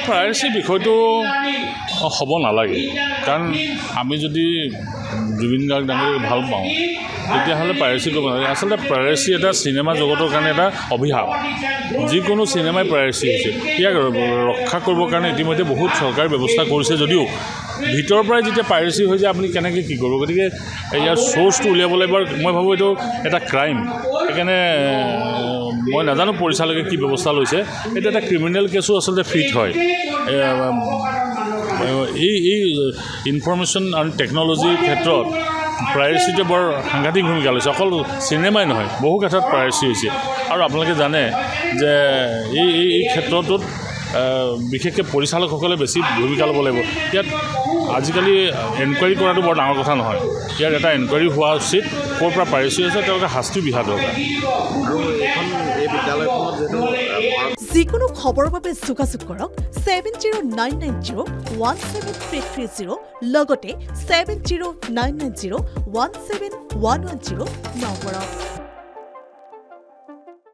privacy বিষয়টো হ'ব নালাগে কাৰণ আমি যদি জুবিন গাৰ্গ ডাঙৰীক ভাল পাওঁ তেতিয়াহ'লে প্ৰাইভেচি কৰিব নালাগে আচলতে প্ৰাইভেচি এটা চিনেমা জগতৰ কাৰণে এটা অভিশাপ যিকোনো চিনেমাই প্ৰাইভেচি হৈছে ইয়াক ৰক্ষা কৰিবৰ কাৰণে ইতিমধ্যে বহুত চৰকাৰী ব্যৱস্থা কৰিছে যদিও ভিতৰৰ পৰাই যেতিয়া প্ৰাইভেচি হৈ যায় আপুনি কেনেকৈ কি কৰিব গতিকে ইয়াৰ চ'ৰ্চটো উলিয়াবলৈ এবাৰ মই ভাবোঁ এইটো এটা ক্ৰাইম সেইকাৰণে মই নাজানো পৰিচালকে কি ব্যৱস্থা লৈছে এইটো এটা ক্ৰিমিনেল কেছো আচলতে ফিট হয় এই ইনফৰমেশ্যন আৰু টেকন'লজিৰ ক্ষেত্ৰত প্ৰাইভেচিটোৱে বৰ সাংঘাতিক ভূমিকা লৈছে অকল চিনেমাই নহয় বহু ক্ষেত্ৰত প্ৰাইভেচি হৈছে আৰু আপোনালোকে জানে যে এই ক্ষেত্ৰটোত বিশেষকৈ পৰিচালকসকলে বেছি ভূমিকা ল'ব লাগিব ইয়াত আজিকালি এনকুৱাৰী কৰাটো বৰ ডাঙৰ কথা নহয় ইয়াত এটা এনকুৱাৰী হোৱা উচিত ক'ৰ পৰা প্ৰাইভেচি হৈছে তেওঁলোকে শাস্তি বিহা দৰকাৰ যিকোনো খবৰৰ বাবে যোগাযোগ কৰক 7099017330 লগতে 7099017110 নম্বৰত